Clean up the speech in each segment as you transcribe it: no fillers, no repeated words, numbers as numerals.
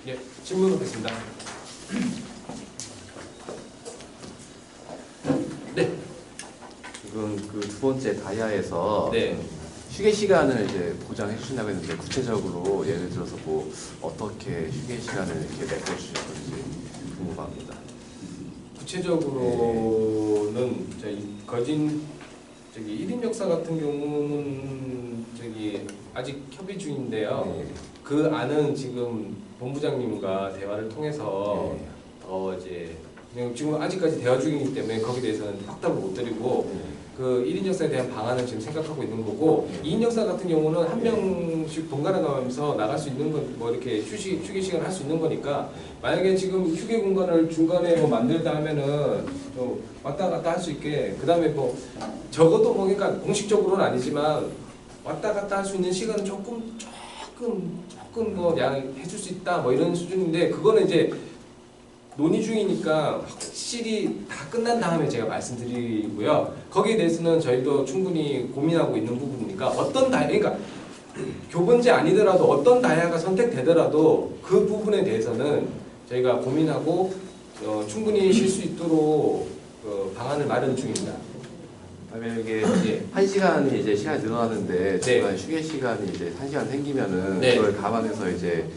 예, 질문 받겠습니다. 네. 지금 그 두 번째 다이아에서 네. 휴게 시간을 이제 보장해 주신다고 했는데 구체적으로 예를 들어서 뭐 어떻게 휴게 시간을 이렇게 메꿔 주실 건지 궁금합니다. 구체적으로는 저희 거진 1인 역사 같은 경우는 아직 협의 중인데요. 네. 그 안은 지금 본부장님과 대화를 통해서 네. 더 이제 그냥 지금 아직까지 대화 중이기 때문에 거기에 대해서는 확답을 못 드리고 그 1인 역사에 대한 방안을 지금 생각하고 있는 거고 2인 역사 같은 경우는 한 명씩 번갈아 가면서 나갈 수 있는 건 뭐 이렇게 휴게 시간을 할 수 있는 거니까 만약에 지금 휴게 공간을 중간에 뭐 만들다 하면은 좀 왔다 갔다 할 수 있게 그 다음에 뭐 적어도 뭐 그러니까 공식적으로는 아니지만 왔다 갔다 할 수 있는 시간은 조금 뭐 해줄 수 있다 뭐 이런 수준인데 그거는 이제 논의 중이니까 확실히 다 끝난 다음에 제가 말씀드리고요. 거기에 대해서는 저희도 충분히 고민하고 있는 부분이니까 어떤 다이아, 그러니까 교본제 아니더라도 어떤 다이아가 선택되더라도 그 부분에 대해서는 저희가 고민하고 충분히 쉴 수 있도록 방안을 마련 중입니다. 그러면 이게 1시간이 이제 시간이 늘어나는데 중간 네. 휴게 시간이 이제 1시간 생기면은 네. 그걸 감안해서 이제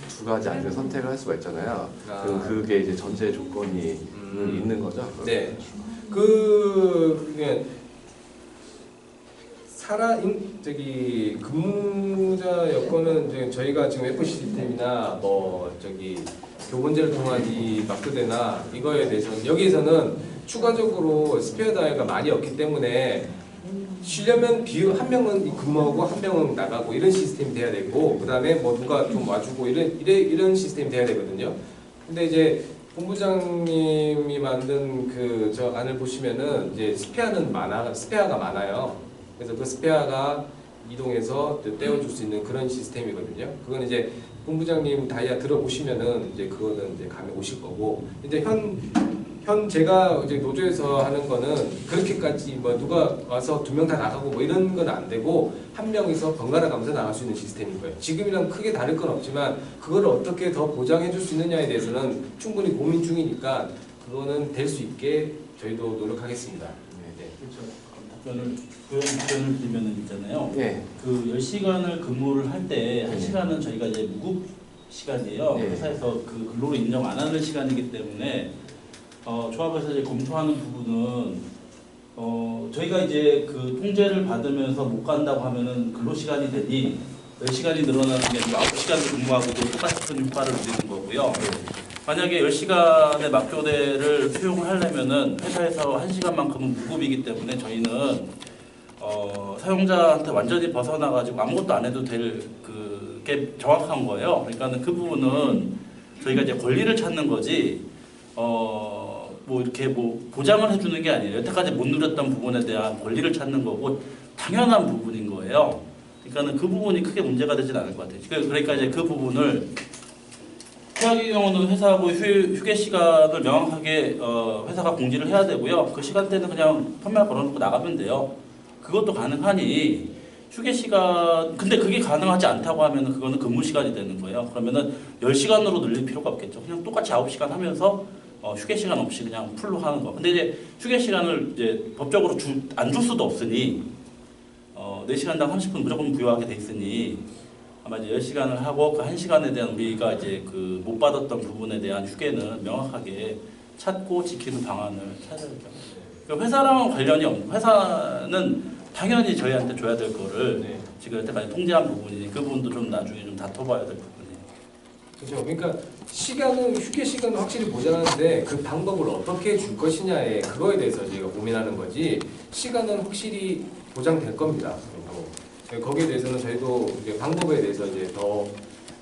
두 가지 아니면 선택을 할 수가 있잖아요. 그럼 그게 이제 전제 조건이 있는 거죠? 네. 근무자 여건은 이제 저희가 지금 FC 시스템이나 교본제를 통한 이 마크대나 이거에 대해서는 여기에서는 추가적으로 스페어 다이아가 많이 없기 때문에 쉬려면 한 명은 근무하고 한 명은 나가고 이런 시스템이 돼야 되고 그 다음에 뭐 누가 좀 와주고 이런 시스템이 돼야 되거든요. 근데 이제 본부장님이 만든 저 안을 보시면은 이제 스페어가 많아요. 그래서 그 스페어가 이동해서 떼어줄 수 있는 그런 시스템이거든요. 그건 이제 본부장님 다이아 들어보시면은 이제 그거는 이제 감이 오실 거고 이제 현 제가 이제 노조에서 하는 거는 그렇게까지 뭐 누가 와서 2명 다 나가고 뭐 이런 건 안 되고 한 명이서 번갈아 가면서 나갈 수 있는 시스템인 거예요. 지금이랑 크게 다를 건 없지만 그거를 어떻게 더 보장해 줄 수 있느냐에 대해서는 충분히 고민 중이니까 그거는 될 수 있게 저희도 노력하겠습니다. 네. 답변을 드리면 있잖아요. 네. 그 10시간을 근무를 할 때 네. 1시간은 저희가 이제 무급 시간이에요. 네. 회사에서 그 근로를 인정 안 하는 시간이기 때문에 조합에서 이제 검토하는 부분은 저희가 이제 그 통제를 받으면서 못 간다고 하면은 근로 시간이 되니 10시간이 늘어나는 게 9시간을 근무하고도 똑같은 효과를 누리는 거고요. 만약에 10시간의 막교대를 수용을 하려면은 회사에서 1시간만큼은 무급이기 때문에 저희는 사용자한테 완전히 벗어나가지고 아무것도 안 해도 될 그게 정확한 거예요. 그러니까는 그 부분은 저희가 이제 권리를 찾는 거지, 뭐 이렇게 뭐 보장을 해주는 게 아니에요. 여태까지 못 누렸던 부분에 대한 권리를 찾는 거고 당연한 부분인 거예요. 그러니까는 그 부분이 크게 문제가 되진 않을 것 같아요. 그러니까 이제 그 부분을 최악의 경우는 회사하고 휴게 시간을 명확하게 회사가 공지를 해야 되고요. 그 시간대는 그냥 판매를 걸어놓고 나가면 돼요. 그것도 가능하니 휴게 시간, 근데 그게 가능하지 않다고 하면 그거는 근무 시간이 되는 거예요. 그러면은 10시간으로 늘릴 필요가 없겠죠. 그냥 똑같이 9시간 하면서 휴게 시간 없이 그냥 풀로 하는 거. 근데 이제 휴게 시간을 이제 법적으로 안 줄 수도 없으니 4시간당 30분 무조건 부여하게 돼 있으니 아마 이제 10시간을 하고 그 1시간에 대한 우리가 이제 그 못 받았던 부분에 대한 휴게는 명확하게 찾고 지키는 방안을 찾아야죠. 그러니까 회사랑 관련이 없는, 회사는 당연히 저희한테 줘야 될 거를 지금 여태까지 통제한 부분이니 그 부분도 좀 나중에 좀 다퉈봐야 될 부분이에요. 그렇죠. 그러니까 휴게 시간은 확실히 보장하는데 그 방법을 어떻게 줄 것이냐에 그거에 대해서 저희가 고민하는 거지 시간은 확실히 보장될 겁니다. 거기에 대해서는 저희도 이제 방법에 대해서 이제 더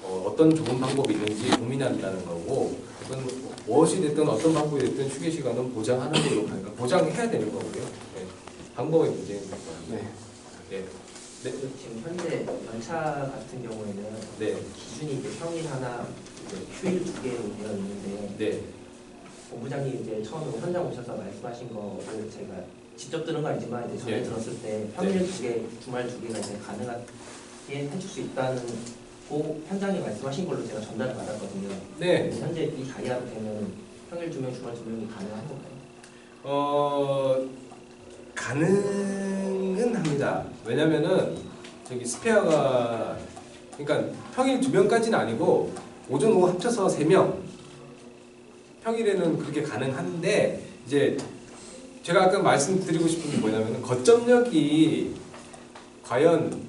어떤 좋은 방법이 있는지 고민한다는 거고 그건 무엇이 됐든 어떤 방법이 됐든 휴게 시간은 보장하는 걸로 가니까 보장해야 되는 거고요. 네. 방법의 문제인 거고요. 네. 네. 네. 지금 현재 연차 같은 경우에는 네. 기준이 이제 평일 하나, 휴일 2개로 되어 있는데 네. 본부장님 이제 처음에 현장 오셔서 말씀하신 거를 제가 직접 들은 건 아니지만 이제 전에 네. 들었을 때 평일 2개, 주말 2개가 이제 가능하게 해줄 수 있다는 그 현장에 말씀하신 걸로 제가 전달을 받았거든요. 네. 현재 이 다이아로 되면 평일 2명, 주말 2명이 가능한 건가요? 가능은 합니다. 왜냐면은 저기 스페어가 그러니까 평일 2명까지는 아니고 오전 오후 합쳐서 3명 평일에는 그렇게 가능한데 이제 제가 아까 말씀드리고 싶은 게 뭐냐면은 거점력이 과연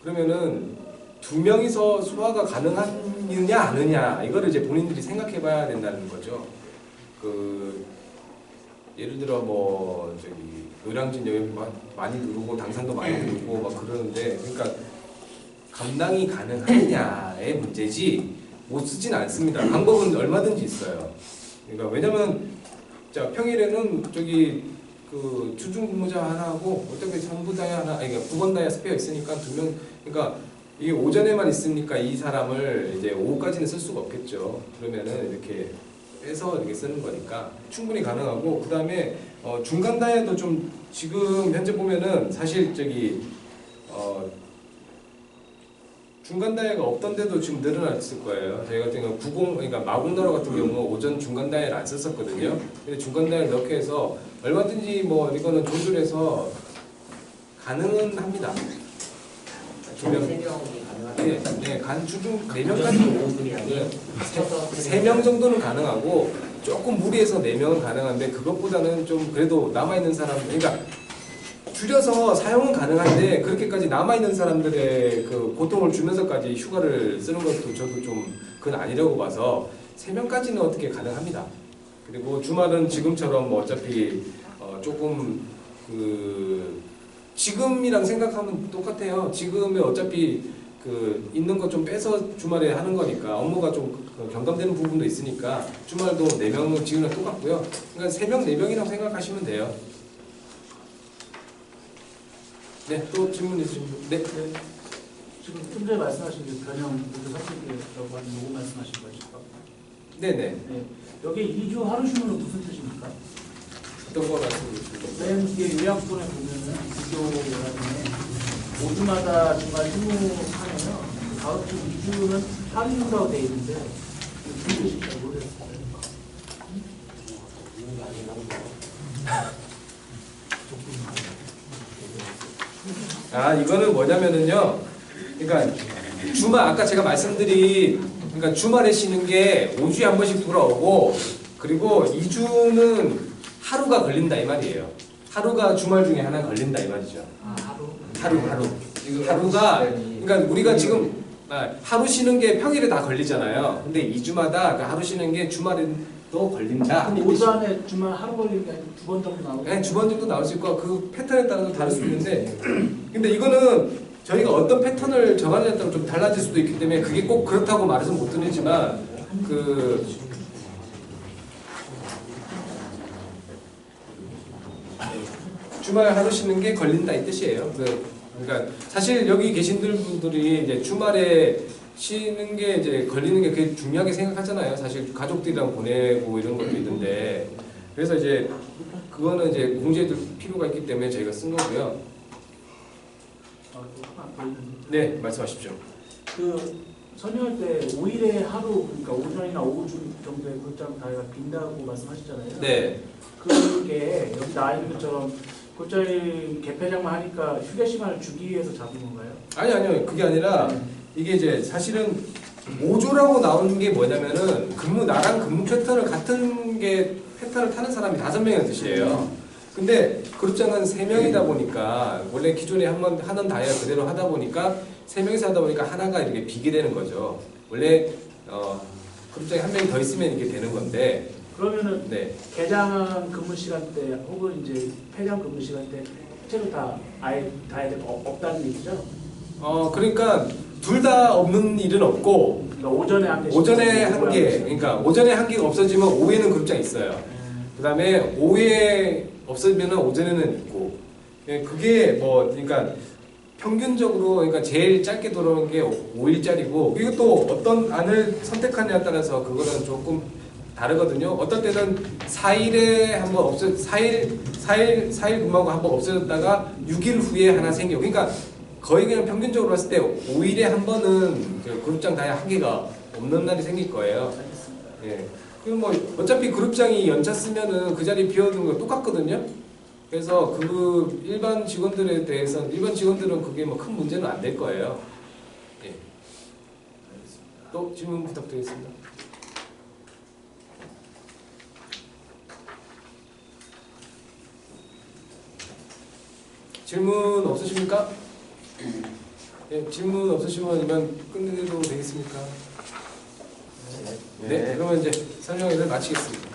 그러면은 2명이서 소화가 가능하느냐 아느냐 이거를 이제 본인들이 생각해 봐야 된다는 거죠. 그 예를 들어 뭐 저기 노량진 여기 많이 누르고 당산도 많이 누르고 막 그러는데 그러니까 감당이 가능하느냐의 문제지 못 쓰진 않습니다. 방법은 얼마든지 있어요. 그러니까 왜냐면 자 평일에는 저기 그 주중 근무자 하나 하고 어차피 3부 다이아 하나 아니 그러니까 9번 다이아 스페어 있으니까 2명 그러니까 이게 오전에만 있으니까 이 사람을 이제 오후까지는 쓸 수가 없겠죠. 그러면은 이렇게 빼서 이렇게 쓰는 거니까 충분히 가능하고 그 다음에 중간 다이아도 좀 지금 현재 보면은 사실 저기 중간 다이아가 없던 데도 지금 늘어났을 거예요. 저희 같은 경우 그러니까 마곡나루 같은 경우 오전 중간 다이아를 안 썼었거든요. 근데 중간 다이아를 넣게 해서 얼마든지 뭐 이거는 조절해서 가능은 합니다. 총 3명이 가능하다면 네, 주중 4명까지 5분이 아니에요? 3명 정도는 가능하고 조금 무리해서 4명은 가능한데 그것보다는 좀 그래도 남아있는 사람 그러니까 줄여서 사용은 가능한데 그렇게까지 남아있는 사람들의 그 고통을 주면서까지 휴가를 쓰는 것도 저도 좀 그건 아니라고 봐서 3명까지는 어떻게 가능합니다. 그리고 주말은 지금처럼 뭐 어차피 조금 그 지금이랑 생각하면 똑같아요. 지금은 어차피 그 있는 거 좀 빼서 주말에 하는 거니까 업무가 좀 경감되는 부분도 있으니까 주말도 4명은 지금이랑 똑같고요. 그러니까 3명, 4명이라고 생각하시면 돼요. 네, 또 질문 있으신 분? 네. 지금 좀 전에 말씀하신 그 변형 모두 삭제라고 하는 요거 말씀하신 거죠? 네네. 네. 여기 2주 하루 쉬는 무슨 뜻입니까? 어떤 거 말씀드리실까요? 맨 뒤에 요약본에 보면은 기교 요약에 5주마다 주말 휴무하면요. 다음 주 2주는 하루 휴무라고 돼 있는데 무슨 뜻인지 잘 모르겠어요. 이거는 뭐냐면은요. 그러니까 주말 아까 제가 말씀드린 그러니까 주말에 쉬는 게 5주에 한 번씩 돌아오고 그리고 2주는 하루가 걸린다 이 말이에요. 하루가 주말 중에 하나 걸린다 이 말이죠. 하루가 그러니까 우리가 지금 하루 쉬는 게 평일에 다 걸리잖아요. 근데 2주마다 그 하루 쉬는 게 주말에도 걸린다. 그럼 5주 안에 주말 하루 걸리는 게 아니고 2번 정도 나오고? 네, 2번 정도 나올 수 있고 그 패턴에 따라서 다를 수 있는데 근데 이거는 저희가 어떤 패턴을 정하느냐에 따라 좀 달라질 수도 있기 때문에 그게 꼭 그렇다고 말해서 못 드리지만 그 주말 하루 쉬는 게 걸린다 이 뜻이에요. 그러니까 사실 여기 계신 분들이 이제 주말에 쉬는 게 이제 걸리는 게 그게 중요하게 생각하잖아요. 사실 가족들이랑 보내고 이런 것도 있는데 그래서 이제 그거는 이제 공지해둘 필요가 있기 때문에 저희가 쓴 거고요. 네, 말씀하십시오. 그 선임할 때 5일에 하루 그러니까 오전이나 오후 정도에 골장 다이가 빈다고 말씀하셨잖아요. 네. 그게 여기 나와 있는 것처럼 골자리 개폐장만 하니까 휴게 시간을 주기 위해서 잡은 건가요? 아니요. 그게 아니라 이게 이제 사실은 5조라고 나오는 게 뭐냐면은 나랑 근무 패턴을 같은 게 패턴을 타는 사람이 5명이라는 뜻이에요. 근데 그룹장은 3명이다 보니까 원래 기존에 한번 하는 다이아 그대로 하다 보니까 3명이서 하다 보니까 하나가 이렇게 비게 되는 거죠. 원래 그룹장에 1명이 더 있으면 이게 되는 건데 그러면은 네. 개장 근무 시간대 혹은 이제 폐장 근무 시간대 실제로 다 아예 다이아 없다는 얘기죠? 그러니까 둘 다 없는 일은 없고 그러니까 오전에 한 개, 오전에 한 개, 그러니까 오전에 한 개가 없어지면 오후에는 그룹장 있어요. 그 다음에 오후에 없어지면 오전에는 있고 그게 뭐 그러니까 평균적으로 그러니까 제일 짧게 돌아오는 게 5일짜리고 그리고 또 어떤 안을 선택하느냐에 따라서 그거는 조금 다르거든요. 어떤 때는 4일에 한번 4일 근무하고 한번 없어졌다가 6일 후에 하나 생겨. 그러니까 거의 그냥 평균적으로 봤을 때 5일에 한 번은 저 그룹장 다 하기가 없는 날이 생길 거예요. 예. 그럼 뭐 어차피 그룹장이 연차 쓰면은 그 자리 비워두는 거 똑같거든요. 그래서 그 일반 직원들에 대해서는 일반 직원들은 그게 뭐 큰 문제는 안 될 거예요. 예. 또 질문 부탁드리겠습니다. 질문 없으십니까? 예, 질문 없으시면 이만 끝내도 되겠습니까? 네, 그러면 이제 설명회를 마치겠습니다.